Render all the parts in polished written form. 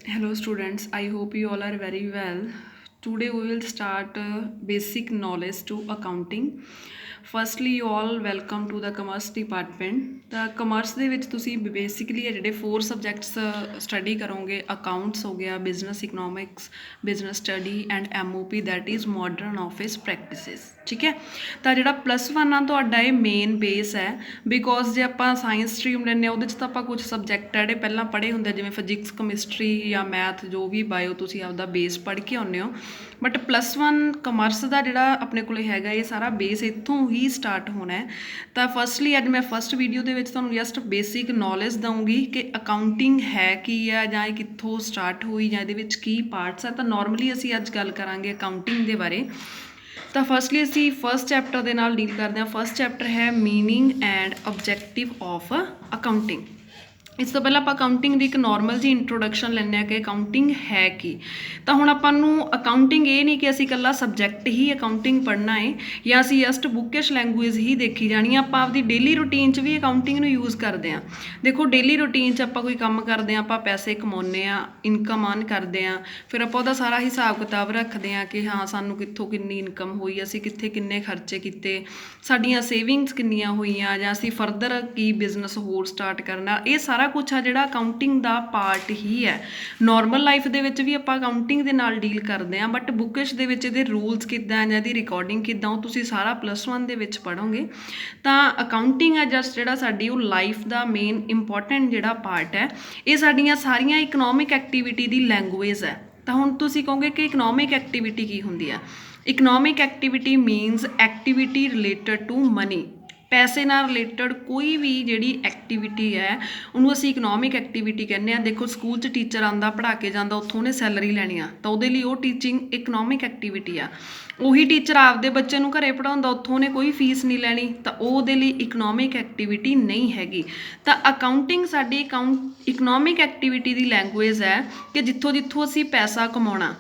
Hello students, I hope you all are very well. Today we will start basic knowledge to accounting. Firstly, you all welcome to the commerce department. The commerce ਦੇ ਵਿੱਚ ਤੁਸੀਂ basically ਜਿਹੜੇ 4 subjects study ਕਰੋਗੇ accounts ਹੋ ਗਿਆ, business economics, business study and MOP that is modern office practices. ਠੀਕ ਹੈ, ਤਾਂ ਜਿਹੜਾ +1 ਆ ਤੁਹਾਡਾ ਇਹ ਮੇਨ ਬੇਸ ਹੈ ਬਿਕੋਜ਼ ਜੇ ਆਪਾਂ ਸਾਇੰਸ ਸਟਰੀਮ ਲੈਂਦੇ ਹਾਂ ਉਹਦੇ 'ਚ ਤਾਂ ਆਪਾਂ ਕੁਝ ਸਬਜੈਕਟ ਜਿਹੜੇ ਪਹਿਲਾਂ ਪੜ੍ਹੇ ਹੁੰਦੇ ਜਿਵੇਂ ਫਿਜ਼ਿਕਸ, ਕੈਮਿਸਟਰੀ ਜਾਂ ਮੈਥ ਜੋ ਵੀ ਬਾਇਓ ਤੁਸੀਂ ਆਪਦਾ ਬੇਸ ਪੜ੍ਹ ਕੇ ਆਉਂਦੇ ਹੋ, ਬਟ +1 ਕਮਰਸ ਦਾ ਜਿਹੜਾ ਆਪਣੇ ਕੋਲ ਹੈਗਾ ਇਹ ਸਾਰਾ ਬੇਸ ਇੱਥੋਂ ਹੀ ਸਟਾਰਟ ਹੋਣਾ ਹੈ। ਤਾਂ ਫਸਟਲੀ ਅੱਜ ਮੈਂ ਫਸਟ ਵੀਡੀਓ ਦੇ ਵਿੱਚ ਤੁਹਾਨੂੰ ਜਸਟ ਬੇਸਿਕ ਨੌਲੇਜ ਦਊਂਗੀ ਕਿ ਅਕਾਊਂਟਿੰਗ ਹੈ ਕੀ ਆ ਜਾਂ ਇਹ ਕਿੱਥੋਂ ਸਟਾਰਟ ਹੋਈ ਜਾਂ ਇਹਦੇ ਵਿੱਚ ਕੀ ਪਾਰਟਸ ਆ। ਤਾਂ ਨੋਰਮਲੀ ਅਸੀਂ ਅੱਜ ਗੱਲ ਕਰਾਂਗੇ ਅਕਾਊਂਟਿੰਗ ਦੇ ਬਾਰੇ। ਤਾਂ ਫਸਟਲੀ ਅਸੀਂ ਫਸਟ ਚੈਪਟਰ ਦੇ ਨਾਲ ਡੀਲ ਕਰਦੇ ਹਾਂ। ਫਸਟ ਚੈਪਟਰ ਹੈ meaning and objective of accounting. ਇਸ ਤੋਂ ਪਹਿਲਾਂ ਆਪਾਂ ਅਕਾਊਂਟਿੰਗ ਦੀ ਇੱਕ ਨੋਰਮਲ ਜੀ ਇੰਟਰੋਡਕਸ਼ਨ ਲੈਂਦੇ ਹਾਂ ਕਿ ਅਕਾਊਂਟਿੰਗ ਹੈ ਕੀ। ਤਾਂ ਹੁਣ ਆਪਾਂ ਨੂੰ ਅਕਾਊਂਟਿੰਗ ਇਹ ਨਹੀਂ ਕਿ ਅਸੀਂ ਇਕੱਲਾ ਸਬਜੈਕਟ ਹੀ ਅਕਾਊਂਟਿੰਗ ਪੜ੍ਹਨਾ ਹੈ ਜਾਂ ਅਸੀਂ ਜਸਟ ਬੁੱਕਿਸ਼ ਲੈਂਗੁਏਜ ਹੀ ਦੇਖੀ ਜਾਣੀ ਆ। ਆਪਾਂ ਆਪਦੀ ਡੇਲੀ ਰੂਟੀਨ 'ਚ ਵੀ ਅਕਾਊਂਟਿੰਗ ਨੂੰ ਯੂਜ਼ ਕਰਦੇ ਹਾਂ। ਦੇਖੋ ਡੇਲੀ ਰੂਟੀਨ 'ਚ ਆਪਾਂ ਕੋਈ ਕੰਮ ਕਰਦੇ ਹਾਂ, ਆਪਾਂ ਪੈਸੇ ਕਮਾਉਂਦੇ ਹਾਂ, ਇਨਕਮ ਅਰਨ ਕਰਦੇ ਹਾਂ, ਫਿਰ ਆਪਾਂ ਉਹਦਾ ਸਾਰਾ ਹਿਸਾਬ ਕਿਤਾਬ ਰੱਖਦੇ ਹਾਂ ਕਿ ਹਾਂ ਸਾਨੂੰ ਕਿੱਥੋਂ ਕਿੰਨੀ ਇਨਕਮ ਹੋਈ, ਅਸੀਂ ਕਿੱਥੇ ਕਿੰਨੇ ਖਰਚੇ ਕੀਤੇ, ਸਾਡੀਆਂ ਸੇਵਿੰਗਸ ਕਿੰਨੀਆਂ ਹੋਈਆਂ, ਜਾਂ ਅਸੀਂ ਫਰਦਰ ਕੀ ਬਿਜ਼ਨਸ ਹੋਰ ਸਟਾਰਟ ਕਰਨਾ। ਇਹ ਸਾਰਾ ਕੁਛ ਆ ਜਿਹੜਾ ਅਕਾਊਂਟਿੰਗ ਦਾ ਪਾਰਟ ਹੀ ਹੈ। ਨੋਰਮਲ ਲਾਈਫ ਦੇ ਵਿੱਚ ਵੀ ਆਪਾਂ ਅਕਾਊਂਟਿੰਗ ਦੇ ਨਾਲ ਡੀਲ ਕਰਦੇ ਹਾਂ, ਬਟ ਬੁੱਕਿਸ਼ ਦੇ ਵਿੱਚ ਇਹਦੇ ਰੂਲਸ ਕਿੱਦਾਂ ਜਾਂ ਇਹਦੀ ਰਿਕਾਰਡਿੰਗ ਕਿੱਦਾਂ ਉਹ ਤੁਸੀਂ ਸਾਰਾ +1 ਦੇ ਵਿੱਚ ਪੜ੍ਹੋਗੇ। ਤਾਂ ਅਕਾਊਂਟਿੰਗ ਹੈ ਜਸਟ ਜਿਹੜਾ ਸਾਡੀ ਉਹ ਲਾਈਫ ਦਾ ਮੇਨ ਇੰਪੋਰਟੈਂਟ ਜਿਹੜਾ ਪਾਰਟ ਹੈ। ਇਹ ਸਾਡੀਆਂ ਸਾਰੀਆਂ ਇਕਨੋਮਿਕ ਐਕਟੀਵਿਟੀ ਦੀ ਲੈਂਗੁਏਜ ਹੈ। ਤਾਂ ਹੁਣ ਤੁਸੀਂ ਕਹੋਗੇ ਕਿ ਇਕਨੋਮਿਕ ਐਕਟੀਵਿਟੀ ਕੀ ਹੁੰਦੀ ਆ। Economic activity means activity related to money. ਪੈਸੇ ਨਾਲ ਰਿਲੇਟਡ ਕੋਈ ਵੀ ਜਿਹੜੀ ਐਕਟੀਵਿਟੀ ਹੈ ਉਹਨੂੰ ਅਸੀਂ ਇਕਨੋਮਿਕ ਐਕਟੀਵਿਟੀ ਕਹਿੰਦੇ ਹਾਂ। ਦੇਖੋ ਸਕੂਲ 'ਚ ਟੀਚਰ ਆਉਂਦਾ ਪੜ੍ਹਾ ਕੇ ਜਾਂਦਾ, ਉੱਥੋਂ ਉਹਨੇ ਸੈਲਰੀ ਲੈਣੀ ਆ, ਤਾਂ ਉਹਦੇ ਲਈ ਉਹ ਟੀਚਿੰਗ ਇਕਨੋਮਿਕ ਐਕਟੀਵਿਟੀ ਆ। ਉਹੀ ਟੀਚਰ ਆਪਦੇ ਬੱਚੇ ਨੂੰ ਘਰੇ ਪੜ੍ਹਾਉਂਦਾ, ਉੱਥੋਂ ਉਹਨੇ ਕੋਈ ਫੀਸ ਨਹੀਂ ਲੈਣੀ, ਤਾਂ ਉਹ ਉਹਦੇ ਲਈ ਇਕਨੋਮਿਕ ਐਕਟੀਵਿਟੀ ਨਹੀਂ ਹੈਗੀ। ਤਾਂ ਅਕਾਊਂਟਿੰਗ ਸਾਡੀ ਇਕਨੋਮਿਕ ਐਕਟੀਵਿਟੀ ਦੀ ਲੈਂਗੁਏਜ ਹੈ ਕਿ ਜਿੱਥੋਂ ਜਿੱਥੋਂ ਅਸੀਂ ਪੈਸਾ ਕਮਾਉਣਾ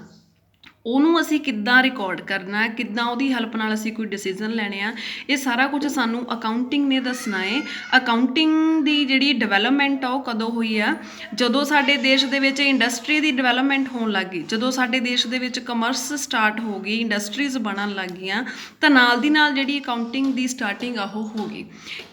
ਉਹਨੂੰ ਅਸੀਂ ਕਿੱਦਾਂ ਰਿਕਾਰਡ ਕਰਨਾ, ਕਿੱਦਾਂ ਉਹਦੀ ਹੈਲਪ ਨਾਲ ਅਸੀਂ ਕੋਈ ਡਿਸੀਜ਼ਨ ਲੈਣੇ ਆ। ਇਹ ਸਾਰਾ ਕੁਝ ਸਾਨੂੰ ਅਕਾਊਂਟਿੰਗ ਨੇ ਦੱਸਣਾ ਹੈ। ਅਕਾਊਂਟਿੰਗ ਦੀ ਜਿਹੜੀ ਡਿਵੈਲਪਮੈਂਟ ਆ ਉਹ ਕਦੋਂ ਹੋਈ ਆ, ਜਦੋਂ ਸਾਡੇ ਦੇਸ਼ ਦੇ ਵਿੱਚ ਇੰਡਸਟਰੀ ਦੀ ਡਿਵੈਲਪਮੈਂਟ ਹੋਣ ਲੱਗ ਗਈ, ਜਦੋਂ ਸਾਡੇ ਦੇਸ਼ ਦੇ ਵਿੱਚ ਕਮਰਸ ਸਟਾਰਟ ਹੋ ਗਈ, ਇੰਡਸਟਰੀਜ਼ ਬਣਨ ਲੱਗ ਗਈਆਂ, ਤਾਂ ਨਾਲ ਦੀ ਨਾਲ ਜਿਹੜੀ ਅਕਾਊਂਟਿੰਗ ਦੀ ਸਟਾਰਟਿੰਗ ਆ ਉਹ ਹੋ ਗਈ।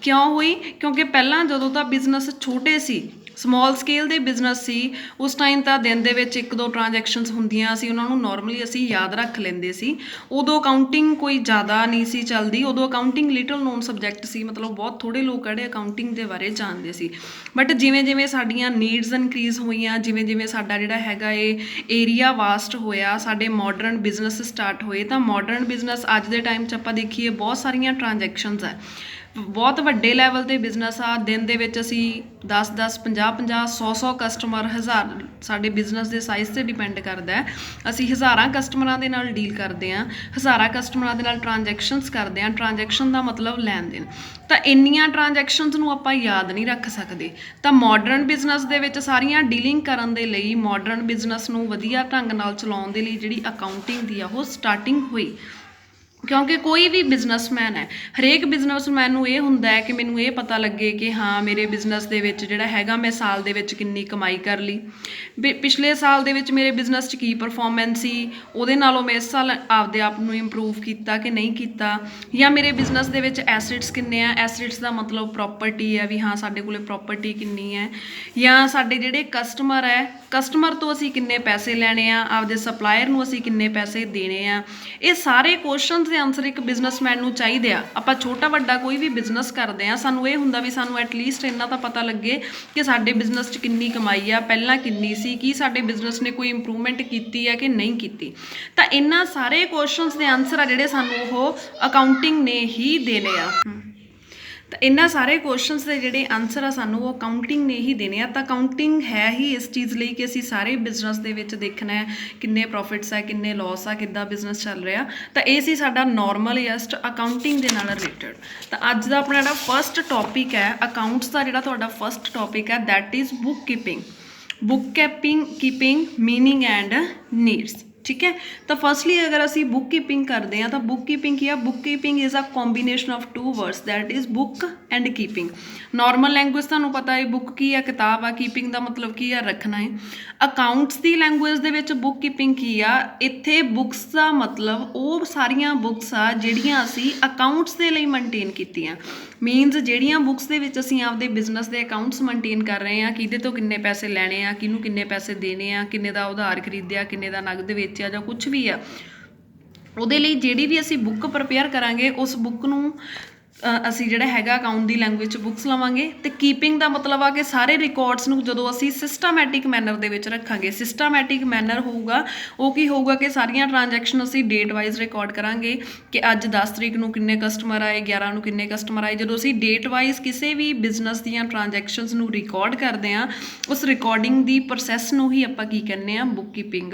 ਕਿਉਂ ਹੋਈ? ਕਿਉਂਕਿ ਪਹਿਲਾਂ ਜਦੋਂ ਤਾਂ ਬਿਜ਼ਨਸ ਛੋਟੇ ਸੀ, ਸਮੋਲ ਸਕੇਲ ਦੇ ਬਿਜ਼ਨਸ ਸੀ, ਉਸ ਟਾਈਮ ਤਾਂ ਦਿਨ ਦੇ ਵਿੱਚ 1-2 ਟ੍ਰਾਂਜੈਕਸ਼ਨਸ ਹੁੰਦੀਆਂ ਸੀ, ਉਹਨਾਂ ਨੂੰ ਨੋਰਮਲੀ ਅਸੀਂ ਯਾਦ ਰੱਖ ਲੈਂਦੇ ਸੀ। ਉਦੋਂ ਅਕਾਊਂਟਿੰਗ ਕੋਈ ਜ਼ਿਆਦਾ ਨਹੀਂ ਸੀ ਚੱਲਦੀ, ਉਦੋਂ ਅਕਾਊਂਟਿੰਗ ਲਿਟਲ ਨੋਨ ਸਬਜੈਕਟ ਸੀ, ਮਤਲਬ ਬਹੁਤ ਥੋੜ੍ਹੇ ਲੋਕ ਜਿਹੜੇ ਅਕਾਊਂਟਿੰਗ ਦੇ ਬਾਰੇ ਜਾਣਦੇ ਸੀ। ਬਟ ਜਿਵੇਂ ਜਿਵੇਂ ਸਾਡੀਆਂ ਨੀਡਸ ਇਨਕਰੀਜ਼ ਹੋਈਆਂ, ਜਿਵੇਂ ਜਿਵੇਂ ਸਾਡਾ ਜਿਹੜਾ ਹੈਗਾ ਇਹ ਏਰੀਆ ਵਾਸਟ ਹੋਇਆ, ਸਾਡੇ ਮਾਡਰਨ ਬਿਜ਼ਨਸ ਸਟਾਰਟ ਹੋਏ, ਤਾਂ ਮਾਡਰਨ ਬਿਜ਼ਨਸ ਅੱਜ ਦੇ ਟਾਈਮ 'ਚ ਆਪਾਂ ਦੇਖੀਏ ਬਹੁਤ ਸਾਰੀਆਂ ਟ੍ਰਾਂਜੈਕਸ਼ਨਸ ਹੈ, ਬਹੁਤ ਵੱਡੇ ਲੈਵਲ 'ਤੇ ਬਿਜ਼ਨਸ ਆ। ਦਿਨ ਦੇ ਵਿੱਚ ਅਸੀਂ 10-10, 50-50, 100-100 ਕਸਟਮਰ, ਹਜ਼ਾਰ, ਸਾਡੇ ਬਿਜ਼ਨਸ ਦੇ ਸਾਈਜ਼ 'ਤੇ ਡਿਪੈਂਡ ਕਰਦਾ ਹੈ। ਅਸੀਂ ਹਜ਼ਾਰਾਂ ਕਸਟਮਰਾਂ ਦੇ ਨਾਲ ਡੀਲ ਕਰਦੇ ਹਾਂ, ਹਜ਼ਾਰਾਂ ਕਸਟਮਰਾਂ ਦੇ ਨਾਲ ਟ੍ਰਾਂਜੈਕਸ਼ਨਸ ਕਰਦੇ ਹਾਂ। ਟ੍ਰਾਂਜੈਕਸ਼ਨ ਦਾ ਮਤਲਬ ਲੈਣ ਦੇਣ। ਤਾਂ ਇੰਨੀਆਂ ਟ੍ਰਾਂਜੈਕਸ਼ਨਸ ਨੂੰ ਆਪਾਂ ਯਾਦ ਨਹੀਂ ਰੱਖ ਸਕਦੇ। ਤਾਂ ਮਾਡਰਨ ਬਿਜ਼ਨਸ ਦੇ ਵਿੱਚ ਸਾਰੀਆਂ ਡੀਲਿੰਗ ਕਰਨ ਦੇ ਲਈ, ਮਾਡਰਨ ਬਿਜ਼ਨਸ ਨੂੰ ਵਧੀਆ ਢੰਗ ਨਾਲ ਚਲਾਉਣ ਦੇ ਲਈ ਜਿਹੜੀ ਅਕਾਊਂਟਿੰਗ ਦੀ ਆ ਉਹ ਸਟਾਰਟਿੰਗ ਹੋਈ। ਕਿਉਂਕਿ ਕੋਈ ਵੀ ਬਿਜ਼ਨਸਮੈਨ ਹੈ, ਹਰੇਕ ਬਿਜ਼ਨਸਮੈਨ ਨੂੰ ਇਹ ਹੁੰਦਾ ਹੈ ਕਿ ਮੈਨੂੰ ਇਹ ਪਤਾ ਲੱਗੇ ਕਿ ਹਾਂ ਮੇਰੇ ਬਿਜ਼ਨਸ ਦੇ ਵਿੱਚ ਜਿਹੜਾ ਹੈਗਾ ਮੈਂ ਸਾਲ ਦੇ ਵਿੱਚ ਕਿੰਨੀ ਕਮਾਈ ਕਰ ਲਈ, ਪਿਛਲੇ ਸਾਲ ਦੇ ਵਿੱਚ ਮੇਰੇ ਬਿਜ਼ਨਸ 'ਚ ਕੀ ਪਰਫੋਰਮੈਂਸ ਸੀ, ਉਹਦੇ ਨਾਲੋਂ ਮੈਂ ਇਸ ਸਾਲ ਆਪਦੇ ਆਪ ਨੂੰ ਇੰਪਰੂਵ ਕੀਤਾ ਕਿ ਨਹੀਂ ਕੀਤਾ, ਜਾਂ ਮੇਰੇ ਬਿਜ਼ਨਸ ਦੇ ਵਿੱਚ ਐਸਿਡਸ ਕਿੰਨੇ ਆ। ਐਸਿਡਸ ਦਾ ਮਤਲਬ ਪ੍ਰੋਪਰਟੀ ਹੈ, ਵੀ ਹਾਂ ਸਾਡੇ ਕੋਲ ਪ੍ਰੋਪਰਟੀ ਕਿੰਨੀ ਹੈ, ਜਾਂ ਸਾਡੇ ਜਿਹੜੇ ਕਸਟਮਰ ਹੈ, ਕਸਟਮਰ ਤੋਂ ਅਸੀਂ ਕਿੰਨੇ ਪੈਸੇ ਲੈਣੇ ਆ, ਆਪਦੇ ਸਪਲਾਇਰ ਨੂੰ ਅਸੀਂ ਕਿੰਨੇ ਪੈਸੇ ਦੇਣੇ ਆ। ਇਹ ਸਾਰੇ ਕੁਐਸਚਨਸ ਦੇ ਆਨਸਰ ਇੱਕ ਬਿਜ਼ਨਸਮੈਨ ਨੂੰ ਚਾਹੀਦੇ ਆ। ਆਪਾਂ ਛੋਟਾ ਵੱਡਾ ਕੋਈ ਵੀ ਬਿਜ਼ਨਸ ਕਰਦੇ ਹਾਂ, ਸਾਨੂੰ ਇਹ ਹੁੰਦਾ ਵੀ ਸਾਨੂੰ ਐਟਲੀਸਟ ਇੰਨਾ ਤਾਂ ਪਤਾ ਲੱਗੇ ਕਿ ਸਾਡੇ ਬਿਜ਼ਨਸ 'ਚ ਕਿੰਨੀ ਕਮਾਈ ਆ, ਪਹਿਲਾਂ ਕਿੰਨੀ ਸੀ, ਕੀ ਸਾਡੇ ਬਿਜ਼ਨਸ ਨੇ ਕੋਈ ਇੰਪਰੂਵਮੈਂਟ ਕੀਤੀ ਹੈ ਕਿ ਨਹੀਂ ਕੀਤੀ। ਤਾਂ ਇਹਨਾਂ ਸਾਰੇ ਕੁਐਸਚਨਸ ਦੇ ਆਨਸਰ ਆ ਜਿਹੜੇ ਸਾਨੂੰ ਉਹ ਅਕਾਊਂਟਿੰਗ ਨੇ ਹੀ ਦੇਣੇ ਆ। ਤਾਂ ਇਹਨਾਂ ਸਾਰੇ ਕੁਐਸਚਨਸ ਦੇ ਜਿਹੜੇ ਆਨਸਰ ਆ ਸਾਨੂੰ ਉਹ ਅਕਾਊਂਟਿੰਗ ਨੇ ਹੀ ਦੇਣੇ ਆ। ਤਾਂ ਅਕਾਊਂਟਿੰਗ ਹੈ ਹੀ ਇਸ ਚੀਜ਼ ਲਈ ਕਿ ਅਸੀਂ ਸਾਰੇ ਬਿਜ਼ਨਸ ਦੇ ਵਿੱਚ ਦੇਖਣਾ ਹੈ ਕਿੰਨੇ ਪ੍ਰੋਫਿਟਸ ਹੈ, ਕਿੰਨੇ ਲੋਸ ਆ, ਕਿੱਦਾਂ ਬਿਜ਼ਨਸ ਚੱਲ ਰਿਹਾ। ਤਾਂ ਇਹ ਸੀ ਸਾਡਾ ਨੋਰਮਲ ਜਸਟ ਅਕਾਊਂਟਿੰਗ ਦੇ ਨਾਲ ਰਿਲੇਟਡ। ਤਾਂ ਅੱਜ ਦਾ ਆਪਣਾ ਜਿਹੜਾ ਫਸਟ ਟੌਪਿਕ ਹੈ ਅਕਾਊਂਟਸ ਦਾ, ਜਿਹੜਾ ਤੁਹਾਡਾ ਫਸਟ ਟੌਪਿਕ ਹੈ that is book keeping. Book keeping meaning and needs. ठीक है। तो फर्स्टली अगर असी बुक कीपिंग करते हैं तो बुक कीपिंग की है, bookkeeping is a combination of two words that is book and keeping. Normal language तुहानूं पता है बुक की है किताब आ, कीपिंग का मतलब की है रखना है। अकाउंट्स की language they which book keeping की आ, इत्थे बुक्स का मतलब वो सारियां बुक्स आ जिहड़ियां असी अकाउंट्स दे लई मेनटेन कीतियां। मीनस जिहड़ियां बुक्स दे विच असी आपदे बिजनस के अकाउंट्स मेनटेन कर रहे हैं, किहदे तो किन्ने पैसे लैणे आ, किहनूं किन्ने पैसे देने आ, किन्ने दा उधार खरीदिया, किन्ने दा नगद वेचिया जां कुछ भी आ, ਉਹਦੇ ਲਈ ਜਿਹੜੀ ਵੀ ਅਸੀਂ ਬੁੱਕ ਪ੍ਰਪੇਅਰ ਕਰਾਂਗੇ ਉਸ ਬੁੱਕ ਨੂੰ ਅਸੀਂ ਜਿਹੜਾ ਹੈਗਾ ਅਕਾਊਂਟ ਦੀ ਲੈਂਗੁਏਜ 'ਚ ਬੁੱਕਸ ਲਵਾਂਗੇ। ਅਤੇ ਕੀਪਿੰਗ ਦਾ ਮਤਲਬ ਆ ਕਿ ਸਾਰੇ ਰਿਕਾਰਡਸ ਨੂੰ ਜਦੋਂ ਅਸੀਂ ਸਿਸਟਮੈਟਿਕ ਮੈਨਰ ਦੇ ਵਿੱਚ ਰੱਖਾਂਗੇ, ਸਿਸਟਮੈਟਿਕ ਮੈਨਰ ਹੋਊਗਾ ਉਹ ਕੀ ਹੋਊਗਾ ਕਿ ਸਾਰੀਆਂ ਟ੍ਰਾਂਜੈਕਸ਼ਨ ਅਸੀਂ ਡੇਟ ਵਾਈਜ਼ ਰਿਕਾਰਡ ਕਰਾਂਗੇ ਕਿ ਅੱਜ 10 ਤਰੀਕ ਨੂੰ ਕਿੰਨੇ ਕਸਟਮਰ ਆਏ, 11 ਨੂੰ ਕਿੰਨੇ ਕਸਟਮਰ ਆਏ। ਜਦੋਂ ਅਸੀਂ ਡੇਟ ਵਾਈਜ਼ ਕਿਸੇ ਵੀ ਬਿਜ਼ਨਸ ਦੀਆਂ ਟ੍ਰਾਂਜੈਕਸ਼ਨਸ ਨੂੰ ਰਿਕਾਰਡ ਕਰਦੇ ਹਾਂ ਉਸ ਰਿਕਾਰਡਿੰਗ ਦੀ ਪ੍ਰੋਸੈਸ ਨੂੰ ਹੀ ਆਪਾਂ ਕੀ ਕਹਿੰਦੇ ਹਾਂ, ਬੁੱਕ ਕੀਪਿੰਗ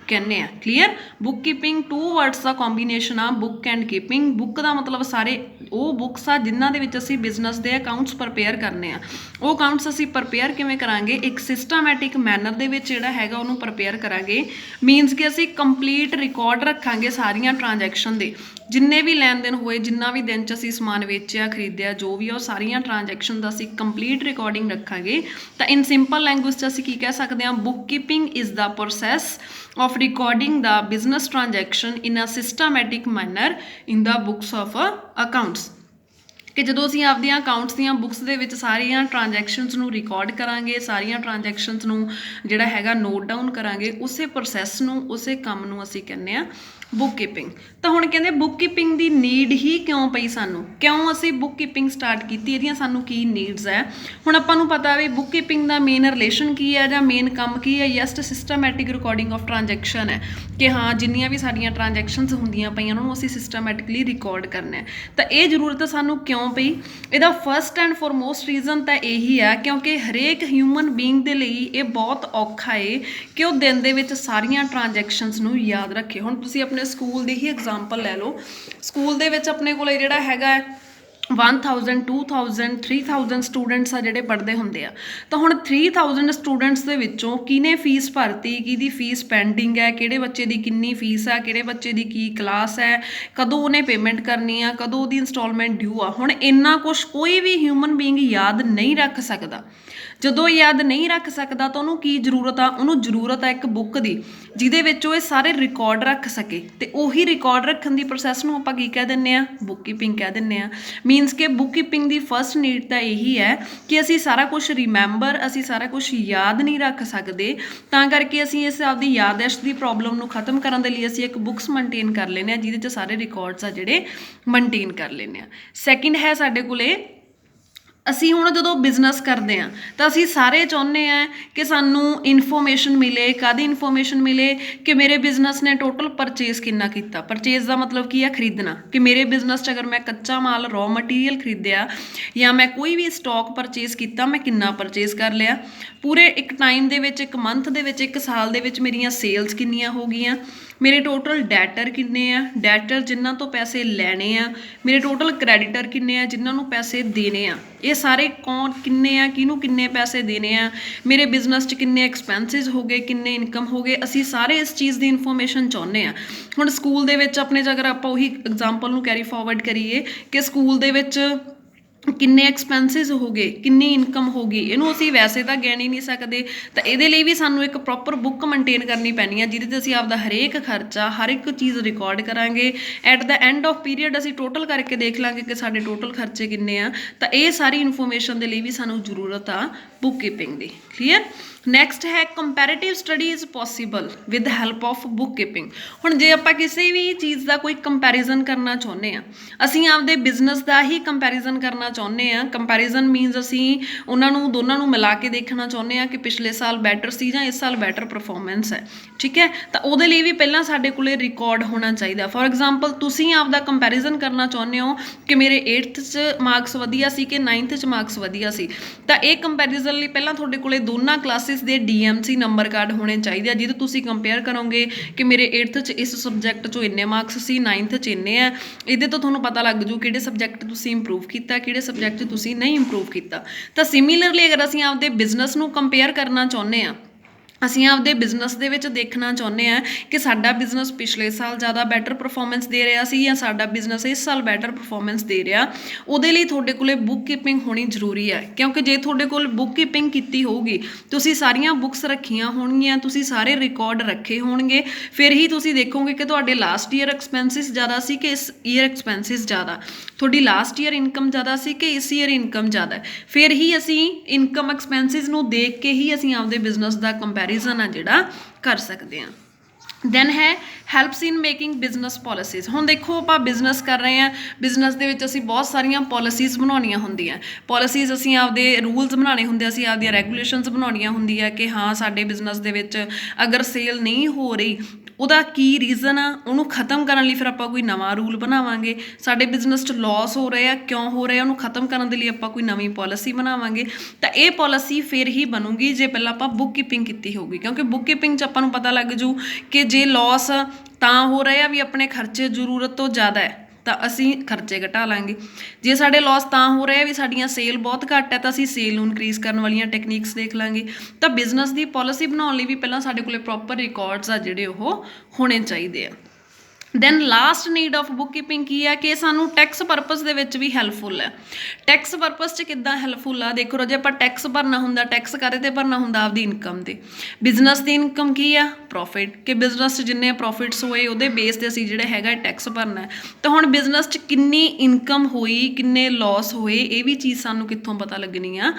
ਕਹਿੰਦੇ ਹਾਂ। Clear. Bookkeeping two words ਦਾ ਕੰਬੀਨੇਸ਼ਨ ਆ, ਬੁੱਕ ਐਂਡ ਕੀਪਿੰਗ। ਬੁੱਕ ਦਾ ਮਤਲਬ ਸਾਰੇ ਉਹ ਬੁੱਕਸ ਆ ਜਿਨ੍ਹਾਂ ਦੇ ਵਿੱਚ ਅਸੀਂ ਬਿਜ਼ਨਸ ਦੇ ਅਕਾਊਂਟਸ ਪ੍ਰਪੇਅਰ ਕਰਨੇ ਆ। ਉਹ ਅਕਾਊਂਟਸ ਅਸੀਂ ਪ੍ਰਪੇਅਰ ਕਿਵੇਂ ਕਰਾਂਗੇ, ਇੱਕ ਸਿਸਟਮੈਟਿਕ ਮੈਨਰ ਦੇ ਵਿੱਚ ਜਿਹੜਾ ਹੈਗਾ ਉਹਨੂੰ ਪ੍ਰਪੇਅਰ ਕਰਾਂਗੇ। ਮੀਨਸ ਕਿ ਅਸੀਂ ਕੰਪਲੀਟ ਰਿਕਾਰਡ ਰੱਖਾਂਗੇ ਸਾਰੀਆਂ ਟ੍ਰਾਂਜੈਕਸ਼ਨ ਦੇ, ਜਿੰਨੇ ਵੀ ਲੈਣ ਦੇਣ ਹੋਏ, ਜਿੰਨਾ ਵੀ ਦਿਨ 'ਚ ਅਸੀਂ ਸਮਾਨ ਵੇਚਿਆ ਖਰੀਦਿਆ ਜੋ ਵੀ ਆ, ਉਹ ਸਾਰੀਆਂ ਟ੍ਰਾਂਜੈਕਸ਼ਨ ਦਾ ਅਸੀਂ ਕੰਪਲੀਟ ਰਿਕਾਰਡਿੰਗ ਰੱਖਾਂਗੇ। ਤਾਂ ਇਨ ਸਿੰਪਲ ਲੈਂਗੁਏਜ 'ਚ ਅਸੀਂ ਕੀ ਕਹਿ ਸਕਦੇ ਹਾਂ, book keeping is the process of recording the business transaction in a systematic manner in the books of accounts। ਕਿ ਜਦੋਂ ਅਸੀਂ ਆਪਦੀਆਂ ਅਕਾਊਂਟਸ ਦੀਆਂ ਬੁੱਕਸ ਦੇ ਵਿੱਚ ਸਾਰੀਆਂ ਟ੍ਰਾਂਜੈਕਸ਼ਨਸ ਨੂੰ ਰਿਕਾਰਡ ਕਰਾਂਗੇ, ਸਾਰੀਆਂ ਟ੍ਰਾਂਜੈਕਸ਼ਨਸ ਨੂੰ ਜਿਹੜਾ ਹੈਗਾ ਨੋਟ ਡਾਊਨ ਕਰਾਂਗੇ, ਉਸੇ ਪ੍ਰੋਸੈਸ ਨੂੰ, ਉਸੇ ਕੰਮ ਨੂੰ ਅਸੀਂ ਕਹਿੰਦੇ ਹਾਂ ਬੁੱਕ ਕੀਪਿੰਗ। ਤਾਂ ਹੁਣ ਕਹਿੰਦੇ ਬੁੱਕ ਕੀਪਿੰਗ ਦੀ ਨੀਡ ਹੀ ਕਿਉਂ ਪਈ ਸਾਨੂੰ, ਕਿਉਂ ਅਸੀਂ ਬੁੱਕ ਕੀਪਿੰਗ ਸਟਾਰਟ ਕੀਤੀ, ਇਹਦੀਆਂ ਸਾਨੂੰ ਕੀ ਨੀਡਸ ਹੈ। ਹੁਣ ਆਪਾਂ ਨੂੰ ਪਤਾ ਵੀ ਬੁੱਕ ਕੀਪਿੰਗ ਦਾ ਮੇਨ ਰਿਲੇਸ਼ਨ ਕੀ ਹੈ ਜਾਂ ਮੇਨ ਕੰਮ ਕੀ ਹੈ, just systematic recording of transaction ਹੈ ਕਿ ਹਾਂ ਜਿੰਨੀਆਂ ਵੀ ਸਾਡੀਆਂ ਟ੍ਰਾਂਜੈਕਸ਼ਨਸ ਹੁੰਦੀਆਂ ਪਈਆਂ ਉਹਨਾਂ ਨੂੰ ਅਸੀਂ ਸਿਸਟਮੈਟਿਕਲੀ ਰਿਕਾਰਡ ਕਰਨਾ ਹੈ। ਤਾਂ ਇਹ ਜ਼ਰੂਰਤ ਸਾਨੂੰ ਕਿਉਂ ਪਈ, ਇਹਦਾ ਫਸਟ ਐਂਡ ਫੋਰਮੋਸਟ ਰੀਜ਼ਨ ਤਾਂ ਇਹੀ ਆ ਕਿਉਂਕਿ ਹਰੇਕ ਹਿਊਮਨ ਬੀਇੰਗ ਦੇ ਲਈ ਇਹ ਬਹੁਤ ਔਖਾ ਹੈ ਕਿ ਉਹ ਦਿਨ ਦੇ ਵਿੱਚ ਸਾਰੀਆਂ ਟ੍ਰਾਂਜੈਕਸ਼ਨਸ ਨੂੰ ਯਾਦ ਰੱਖੇ। ਹੁਣ ਤੁਸੀਂ ਆਪਣੇ ਸਕੂਲ ਦੀ ਹੀ ਐਗਜ਼ਾਮਪਲ ਲੈ ਲਓ, ਸਕੂਲ ਦੇ ਵਿੱਚ ਆਪਣੇ ਕੋਲ ਜਿਹੜਾ ਹੈਗਾ 1000 2000 3000 ਸਟੂਡੈਂਟਸ ਆ ਜਿਹੜੇ ਪੜ੍ਹਦੇ ਹੁੰਦੇ ਆ। ਤਾਂ ਹੁਣ 3000 ਸਟੂਡੈਂਟਸ ਦੇ ਵਿੱਚੋਂ ਕਿਹਨੇ ਫੀਸ ਭਰਤੀ, ਕਿਹਦੀ ਫੀਸ ਪੈਂਡਿੰਗ ਹੈ, ਕਿਹੜੇ ਬੱਚੇ ਦੀ ਕਿੰਨੀ ਫੀਸ ਆ, ਕਿਹੜੇ ਬੱਚੇ ਦੀ ਕੀ ਕਲਾਸ ਹੈ, ਕਦੋਂ ਉਹਨੇ ਪੇਮੈਂਟ ਕਰਨੀ ਆ, ਕਦੋਂ ਉਹਦੀ ਇੰਸਟਾਲਮੈਂਟ ਡਿਊ ਆ। ਹੁਣ ਇੰਨਾ ਕੁਛ ਕੋਈ ਵੀ ਹਿਊਮਨ ਬੀਇੰਗ ਯਾਦ ਨਹੀਂ ਰੱਖ ਸਕਦਾ। ਜਦੋਂ ਯਾਦ ਨਹੀਂ ਰੱਖ ਸਕਦਾ ਤਾਂ ਉਹਨੂੰ ਕੀ ਜ਼ਰੂਰਤ ਆ, ਉਹਨੂੰ ਜ਼ਰੂਰਤ ਆ ਇੱਕ ਬੁੱਕ ਦੀ ਜਿਹਦੇ ਵਿੱਚ ਉਹ ਇਹ ਸਾਰੇ ਰਿਕਾਰਡ ਰੱਖ ਸਕੇ। ਅਤੇ ਉਹੀ ਰਿਕਾਰਡ ਰੱਖਣ ਦੀ ਪ੍ਰੋਸੈਸ ਨੂੰ ਆਪਾਂ ਕੀ ਕਹਿ ਦਿੰਦੇ ਹਾਂ, ਬੁੱਕ ਕੀਪਿੰਗ ਕਹਿ ਦਿੰਦੇ ਹਾਂ। ਮੀਨਸ ਕਿ ਬੁੱਕ ਕੀਪਿੰਗ ਦੀ ਫਸਟ ਨੀਡ ਤਾਂ ਇਹੀ ਹੈ ਕਿ ਅਸੀਂ ਸਾਰਾ ਕੁਛ ਰਿਮੈਂਬਰ, ਅਸੀਂ ਸਾਰਾ ਕੁਛ ਯਾਦ ਨਹੀਂ ਰੱਖ ਸਕਦੇ। ਤਾਂ ਕਰਕੇ ਅਸੀਂ ਇਸ ਆਪਦੀ ਯਾਦਦਾਸ਼ਤ ਦੀ ਪ੍ਰੋਬਲਮ ਨੂੰ ਖਤਮ ਕਰਨ ਦੇ ਲਈ ਅਸੀਂ ਇੱਕ ਬੁੱਕਸ ਮੇਨਟੇਨ ਕਰ ਲੈਂਦੇ ਹਾਂ ਜਿਹਦੇ 'ਚ ਸਾਰੇ ਰਿਕਾਰਡਸ ਆ ਜਿਹੜੇ ਮੇਨਟੇਨ ਕਰ ਲੈਂਦੇ ਹਾਂ। ਸੈਕਿੰਡ ਹੈ ਸਾਡੇ ਕੋਲੇ, ਅਸੀਂ ਹੁਣ ਜਦੋਂ ਬਿਜ਼ਨਸ ਕਰਦੇ ਹਾਂ ਤਾਂ ਅਸੀਂ ਸਾਰੇ ਚਾਹੁੰਦੇ ਹਾਂ ਕਿ ਸਾਨੂੰ ਇਨਫੋਰਮੇਸ਼ਨ ਮਿਲੇ। ਕਾਹਦੀ ਇਨਫੋਰਮੇਸ਼ਨ ਮਿਲੇ ਕਿ ਮੇਰੇ ਬਿਜ਼ਨਸ ਨੇ ਟੋਟਲ ਪਰਚੇਜ਼ ਕਿੰਨਾ ਕੀਤਾ। ਪਰਚੇਜ਼ ਦਾ ਮਤਲਬ ਕੀ ਆ, ਖਰੀਦਣਾ। ਕਿ ਮੇਰੇ ਬਿਜ਼ਨਸ 'ਚ ਅਗਰ ਮੈਂ ਕੱਚਾ ਮਾਲ ਰॉ ਮਟੀਰੀਅਲ ਖਰੀਦਿਆ ਜਾਂ ਮੈਂ ਕੋਈ ਵੀ ਸਟਾਕ ਪਰਚੇਜ਼ ਕੀਤਾ, ਮੈਂ ਕਿੰਨਾ ਪਰਚੇਜ਼ ਕਰ ਲਿਆ ਪੂਰੇ ਇੱਕ ਟਾਈਮ ਦੇ ਵਿੱਚ, ਇੱਕ ਮੰਥ ਦੇ ਵਿੱਚ, ਇੱਕ ਸਾਲ ਦੇ ਵਿੱਚ ਮੇਰੀਆਂ ਸੇਲਸ ਕਿੰਨੀਆਂ ਹੋ ਗਈਆਂ, ਮੇਰੇ ਟੋਟਲ ਡੈਟਰ ਕਿੰਨੇ ਆ, ਡੈਟਰ ਜਿਨ੍ਹਾਂ ਤੋਂ ਪੈਸੇ ਲੈਣੇ ਆ, ਮੇਰੇ ਟੋਟਲ ਕ੍ਰੈਡੀਟਰ ਕਿੰਨੇ ਆ ਜਿਨ੍ਹਾਂ ਨੂੰ ਪੈਸੇ ਦੇਣੇ ਆ, ਇਹ ਸਾਰੇ ਕੌਣ ਕਿੰਨੇ ਆ, ਕਿਹਨੂੰ ਕਿੰਨੇ ਪੈਸੇ ਦੇਣੇ ਆ, ਮੇਰੇ ਬਿਜ਼ਨਸ 'ਚ ਕਿੰਨੇ ਐਕਸਪੈਂਸਿਸ ਹੋ ਗਏ, ਕਿੰਨੇ ਇਨਕਮ ਹੋ ਗਏ। ਅਸੀਂ ਸਾਰੇ ਇਸ ਚੀਜ਼ ਦੀ ਇਨਫੋਰਮੇਸ਼ਨ ਚਾਹੁੰਦੇ ਹਾਂ। ਹੁਣ ਸਕੂਲ ਦੇ ਵਿੱਚ ਆਪਣੇ 'ਚ ਅਗਰ ਆਪਾਂ ਉਹੀ ਐਗਜ਼ਾਮਪਲ ਨੂੰ ਕੈਰੀ ਫਾਰਵਰਡ ਕਰੀਏ ਕਿ ਸਕੂਲ ਦੇ ਵਿੱਚ ਕਿੰਨੇ ਐਕਸਪੈਂਸਿਸ ਹੋ ਗਏ, ਕਿੰਨੀ ਇਨਕਮ ਹੋ ਗਈ, ਇਹਨੂੰ ਅਸੀਂ ਵੈਸੇ ਤਾਂ ਗਿਣ ਹੀ ਨਹੀਂ ਸਕਦੇ। ਤਾਂ ਇਹਦੇ ਲਈ ਵੀ ਸਾਨੂੰ ਇੱਕ ਪ੍ਰੋਪਰ ਬੁੱਕ ਮੇਨਟੇਨ ਕਰਨੀ ਪੈਣੀ ਹੈ ਜਿਹਦੇ 'ਤੇ ਅਸੀਂ ਆਪਦਾ ਹਰੇਕ ਖਰਚਾ, ਹਰ ਇੱਕ ਚੀਜ਼ ਰਿਕਾਰਡ ਕਰਾਂਗੇ। At the end of period ਅਸੀਂ ਟੋਟਲ ਕਰਕੇ ਦੇਖ ਲਾਂਗੇ ਕਿ ਸਾਡੇ ਟੋਟਲ ਖਰਚੇ ਕਿੰਨੇ ਆ। ਤਾਂ ਇਹ ਸਾਰੀ ਇਨਫੋਰਮੇਸ਼ਨ ਦੇ ਲਈ ਵੀ ਸਾਨੂੰ ਜ਼ਰੂਰਤ ਆ ਬੁੱਕ ਕੀਪਿੰਗ ਦੀ। ਕਲੀਅਰ। ਨੈਕਸਟ ਹੈ comparative study is possible with help of book keeping. ਹੁਣ ਜੇ ਆਪਾਂ ਕਿਸੇ ਵੀ ਚੀਜ਼ ਦਾ ਕੋਈ ਕੰਪੈਰੀਜ਼ਨ ਕਰਨਾ ਚਾਹੁੰਦੇ ਹਾਂ, ਅਸੀਂ ਆਪਦੇ ਬਿਜ਼ਨਸ ਦਾ ਹੀ ਕੰਪੈਰੀਜ਼ਨ ਕਰਨਾ ਚਾਹੁੰਦੇ ਹਾਂ। ਕੰਪੈਰੀਜ਼ਨ ਮੀਨਸ ਅਸੀਂ ਉਹਨਾਂ ਨੂੰ ਦੋਨਾਂ ਨੂੰ ਮਿਲਾ ਕੇ ਦੇਖਣਾ ਚਾਹੁੰਦੇ ਹਾਂ ਕਿ ਪਿਛਲੇ ਸਾਲ ਬੈਟਰ ਸੀ ਜਾਂ ਇਸ ਸਾਲ ਬੈਟਰ ਪਰਫੋਰਮੈਂਸ ਹੈ। ਠੀਕ ਹੈ। ਤਾਂ ਉਹਦੇ ਲਈ ਵੀ ਪਹਿਲਾਂ ਸਾਡੇ ਕੋਲ ਰਿਕਾਰਡ ਹੋਣਾ ਚਾਹੀਦਾ। ਫੋਰ ਐਗਜ਼ਾਮਪਲ ਤੁਸੀਂ ਆਪਦਾ ਕੰਪੈਰੀਜ਼ਨ ਕਰਨਾ ਚਾਹੁੰਦੇ ਹੋ ਕਿ ਮੇਰੇ 8th 'ਚ ਮਾਰਕਸ ਵਧੀਆ ਸੀ ਕਿ 9th 'ਚ ਮਾਰਕਸ ਵਧੀਆ ਸੀ। ਤਾਂ ਇਹ ਕੰਪੈਰੀਜ਼ਨ ਲਈ ਪਹਿਲਾਂ ਤੁਹਾਡੇ ਕੋਲ ਦੋਨਾਂ ਕਲਾਸਿਸ ਦੇ DMC ਨੰਬਰ ਕਾਰਡ ਹੋਣੇ ਚਾਹੀਦੇ ਆ ਜਿਹਦੇ ਤੁਸੀਂ ਕੰਪੇਅਰ ਕਰੋਗੇ ਕਿ ਮੇਰੇ 8th 'ਚ ਇਸ ਸਬਜੈਕਟ 'ਚੋਂ ਇੰਨੇ ਮਾਰਕਸ ਸੀ, 9th 'ਚ ਇੰਨੇ ਆ। ਇਹਦੇ ਤੋਂ ਤੁਹਾਨੂੰ ਪਤਾ ਲੱਗ ਜੂ ਕਿਹੜੇ ਸਬਜੈਕਟ ਤੁਸੀਂ ਇੰਪਰੂਵ ਕੀਤਾ, ਕਿਹੜੇ ਸਬਜੈਕਟ 'ਚ ਤੁਸੀਂ ਨਹੀਂ ਇੰਪਰੂਵ ਕੀਤਾ। ਤਾਂ ਸਿਮਿਲਰਲੀ ਅਗਰ ਅਸੀਂ ਆਪਦੇ ਬਿਜ਼ਨਸ ਨੂੰ ਕੰਪੇਅਰ ਕਰਨਾ ਚਾਹੁੰਦੇ ਹਾਂ ਅਸੀਂ ਆਪਦੇ ਬਿਜ਼ਨਸ ਦੇ ਵਿੱਚ ਦੇਖਣਾ ਚਾਹੁੰਦੇ ਹਾਂ ਕਿ ਸਾਡਾ ਬਿਜ਼ਨਸ ਪਿਛਲੇ ਸਾਲ ਜ਼ਿਆਦਾ ਬੈਟਰ ਪਰਫੋਰਮੈਂਸ ਦੇ ਰਿਹਾ ਸੀ ਜਾਂ ਸਾਡਾ ਬਿਜ਼ਨਸ ਇਸ ਸਾਲ ਬੈਟਰ ਪਰਫੋਰਮੈਂਸ ਦੇ ਰਿਹਾ। ਉਹਦੇ ਲਈ ਤੁਹਾਡੇ ਕੋਲੇ ਬੁੱਕ ਕੀਪਿੰਗ ਹੋਣੀ ਜ਼ਰੂਰੀ ਹੈ, ਕਿਉਂਕਿ ਜੇ ਤੁਹਾਡੇ ਕੋਲ ਬੁੱਕ ਕੀਪਿੰਗ ਕੀਤੀ ਹੋਊਗੀ, ਤੁਸੀਂ ਸਾਰੀਆਂ ਬੁੱਕਸ ਰੱਖੀਆਂ ਹੋਣਗੀਆਂ, ਤੁਸੀਂ ਸਾਰੇ ਰਿਕਾਰਡ ਰੱਖੇ ਹੋਣਗੇ, ਫਿਰ ਹੀ ਤੁਸੀਂ ਦੇਖੋਗੇ ਕਿ ਤੁਹਾਡੇ ਲਾਸਟ ਈਅਰ ਐਕਸਪੈਂਸਿਸ ਜ਼ਿਆਦਾ ਸੀ ਕਿ ਇਸ ਈਅਰ ਐਕਸਪੈਂਸਿਸ ਜ਼ਿਆਦਾ, ਤੁਹਾਡੀ ਲਾਸਟ ਈਅਰ ਇਨਕਮ ਜ਼ਿਆਦਾ ਸੀ ਕਿ ਇਸ ਈਅਰ ਇਨਕਮ ਜ਼ਿਆਦਾ। ਫਿਰ ਹੀ ਅਸੀਂ ਇਨਕਮ ਐਕਸਪੈਂਸਿਸ ਨੂੰ ਦੇਖ ਕੇ ਹੀ ਅਸੀਂ ਆਪਦੇ ਬਿਜ਼ਨਸ ਦਾ ਕੰਪੈਰੀਜ਼ਨ ਆ ਜਿਹੜਾ ਕਰ ਸਕਦੇ ਹਾਂ। ਦੈਨ ਹੈ ਹੈਲਪਸ ਇਨ ਮੇਕਿੰਗ ਬਿਜ਼ਨਸ ਪੋਲਿਸੀਜ਼। ਹੁਣ ਦੇਖੋ ਆਪਾਂ ਬਿਜ਼ਨਸ ਕਰ ਰਹੇ ਹਾਂ, ਬਿਜ਼ਨਸ ਦੇ ਵਿੱਚ ਅਸੀਂ ਬਹੁਤ ਸਾਰੀਆਂ ਪੋਲਿਸੀਜ਼ ਬਣਾਉਣੀਆਂ ਹੁੰਦੀਆਂ, ਪੋਲਿਸੀਜ਼ ਅਸੀਂ ਆਪਦੇ ਰੂਲਸ ਬਣਾਉਣੇ ਹੁੰਦੇ, ਅਸੀਂ ਆਪਦੀਆਂ ਰੈਗੂਲੇਸ਼ਨਸ ਬਣਾਉਣੀਆਂ ਹੁੰਦੀਆਂ ਕਿ ਹਾਂ ਸਾਡੇ ਬਿਜ਼ਨਸ ਦੇ ਵਿੱਚ ਅਗਰ ਸੇਲ ਨਹੀਂ ਹੋ ਰਹੀ ਉਹਦਾ ਕੀ ਰੀਜ਼ਨ ਆ, ਉਹਨੂੰ ਖ਼ਤਮ ਕਰਨ ਲਈ ਫਿਰ ਆਪਾਂ ਕੋਈ ਨਵਾਂ ਰੂਲ ਬਣਾਵਾਂਗੇ। ਸਾਡੇ ਬਿਜ਼ਨਸ 'ਚ ਲੋਸ ਹੋ ਰਿਹਾ, ਕਿਉਂ ਹੋ ਰਿਹਾ, ਉਹਨੂੰ ਖ਼ਤਮ ਕਰਨ ਦੇ ਲਈ ਆਪਾਂ ਕੋਈ ਨਵੀਂ ਪੋਲਿਸੀ ਬਣਾਵਾਂਗੇ। ਤਾਂ ਇਹ ਪੋਲਿਸੀ ਫਿਰ ਹੀ ਬਣੂਗੀ ਜੇ ਪਹਿਲਾਂ ਆਪਾਂ ਬੁੱਕ ਕੀਪਿੰਗ ਕੀਤੀ ਹੋਊਗੀ, ਕਿਉਂਕਿ ਬੁੱਕ ਕੀਪਿੰਗ 'ਚ ਆਪਾਂ ਨੂੰ ਪਤਾ ਲੱਗ ਜੂ ਕਿ ਜੇ ਲੋਸ ਤਾਂ ਹੋ ਰਿਹਾ ਵੀ ਆਪਣੇ ਖਰਚੇ ਜ਼ਰੂਰਤ ਤੋਂ ਜ਼ਿਆਦਾ ਹੈ ਤਾਂ ਅਸੀਂ ਖਰਚੇ ਘਟਾ ਲਾਂਗੇ, ਜੇ ਸਾਡੇ ਲੋਸ ਤਾਂ ਹੋ ਰਿਹਾ ਵੀ ਸਾਡੀਆਂ ਸੇਲ ਬਹੁਤ ਘੱਟ ਹੈ ਤਾਂ ਅਸੀਂ ਸੇਲ ਨੂੰ ਇਨਕਰੀਜ਼ ਕਰਨ ਵਾਲੀਆਂ ਟੈਕਨੀਕਸ ਦੇਖ ਲਾਂਗੇ। ਤਾਂ ਬਿਜ਼ਨਸ ਦੀ ਪੋਲਿਸੀ ਬਣਾਉਣ ਲਈ ਵੀ ਪਹਿਲਾਂ ਸਾਡੇ ਕੋਲ ਪ੍ਰੋਪਰ ਰਿਕਾਰਡਸ ਆ ਜਿਹੜੇ ਉਹ ਹੋਣੇ ਚਾਹੀਦੇ ਆ। Then last need of book keeping ਕੀ ਹੈ ਕਿ ਸਾਨੂੰ ਟੈਕਸ ਪਰਪਸ ਦੇ ਵਿੱਚ ਵੀ ਹੈਲਪਫੁਲ ਹੈ। ਟੈਕਸ ਪਰਪਸ 'ਚ ਕਿੱਦਾਂ ਹੈਲਪਫੁਲ ਆ, ਦੇਖੋ ਜੇ ਆਪਾਂ ਟੈਕਸ ਭਰਨਾ ਹੁੰਦਾ, ਟੈਕਸ ਕਾਹਦੇ 'ਤੇ ਭਰਨਾ ਹੁੰਦਾ, ਆਪਦੀ ਇਨਕਮ 'ਤੇ। ਬਿਜ਼ਨਸ ਦੀ ਇਨਕਮ ਕੀ ਆ, ਪ੍ਰੋਫਿਟ, ਕਿ ਬਿਜ਼ਨਸ 'ਚ ਜਿੰਨੇ ਪ੍ਰੋਫਿਟਸ ਹੋਏ ਉਹਦੇ ਬੇਸ 'ਤੇ ਅਸੀਂ ਜਿਹੜਾ ਹੈਗਾ ਟੈਕਸ ਭਰਨਾ। ਤਾਂ ਹੁਣ ਬਿਜ਼ਨਸ 'ਚ ਕਿੰਨੀ ਇਨਕਮ ਹੋਈ, ਕਿੰਨੇ ਲੋਸ ਹੋਏ, ਇਹ ਵੀ ਚੀਜ਼ ਸਾਨੂੰ ਕਿੱਥੋਂ ਪਤਾ ਲੱਗਣੀ ਆ,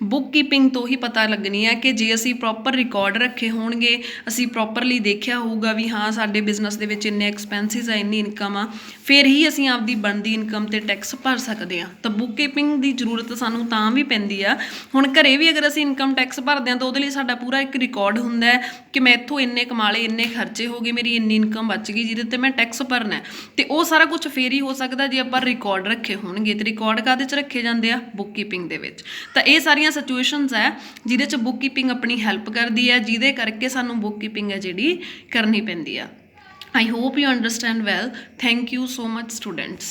ਬੁੱਕ ਕੀਪਿੰਗ ਤੋਂ ਹੀ ਪਤਾ ਲੱਗਣੀ ਹੈ ਕਿ ਜੇ ਅਸੀਂ ਪ੍ਰੋਪਰ ਰਿਕਾਰਡ ਰੱਖੇ ਹੋਣਗੇ, ਅਸੀਂ ਪ੍ਰੋਪਰਲੀ ਦੇਖਿਆ ਹੋਊਗਾ ਵੀ ਹਾਂ ਸਾਡੇ ਬਿਜ਼ਨਸ ਦੇ ਵਿੱਚ ਇੰਨੇ ਐਕਸਪੈਂਸਿਸ ਆ, ਇੰਨੀ ਇਨਕਮ ਆ, ਫਿਰ ਹੀ ਅਸੀਂ ਆਪਦੀ ਬਣਦੀ ਇਨਕਮ 'ਤੇ ਟੈਕਸ ਭਰ ਸਕਦੇ ਹਾਂ। ਤਾਂ ਬੁੱਕ ਕੀਪਿੰਗ ਦੀ ਜ਼ਰੂਰਤ ਸਾਨੂੰ ਤਾਂ ਵੀ ਪੈਂਦੀ ਆ। ਹੁਣ ਘਰੇ ਵੀ ਅਗਰ ਅਸੀਂ ਇਨਕਮ ਟੈਕਸ ਭਰਦੇ ਹਾਂ ਤਾਂ ਉਹਦੇ ਲਈ ਸਾਡਾ ਪੂਰਾ ਇੱਕ ਰਿਕਾਰਡ ਹੁੰਦਾ ਕਿ ਮੈਂ ਇੱਥੋਂ ਇੰਨੇ ਕਮਾ ਲਏ, ਇੰਨੇ ਖਰਚੇ ਹੋ ਗਏ, ਮੇਰੀ ਇੰਨੀ ਇਨਕਮ ਬਚ ਗਈ ਜਿਹਦੇ 'ਤੇ ਮੈਂ ਟੈਕਸ ਭਰਨਾ। ਅਤੇ ਉਹ ਸਾਰਾ ਕੁਛ ਫੇਰ ਹੀ ਹੋ ਸਕਦਾ ਜੇ ਆਪਾਂ ਰਿਕਾਰਡ ਰੱਖੇ ਹੋਣਗੇ। ਅਤੇ ਰਿਕਾਰਡ ਕਾਹਦੇ 'ਚ ਰੱਖੇ ਜਾਂਦੇ ਆ, ਬੁੱਕ ਕੀਪਿੰਗ ਦੇ ਵਿੱਚ। ਤਾਂ ਇਹ ਸਾਰੀਆਂ ਸਿਚੁਏਸ਼ਨਸ ਹੈ ਜਿਹਦੇ 'ਚ ਬੁੱਕ ਕੀਪਿੰਗ ਆਪਣੀ ਹੈਲਪ ਕਰਦੀ ਹੈ, ਜਿਹਦੇ ਕਰਕੇ ਸਾਨੂੰ ਬੁੱਕ ਕੀਪਿੰਗ ਹੈ ਜਿਹੜੀ ਕਰਨੀ ਪੈਂਦੀ ਆ। I hope you understand well. Thank you so much, students.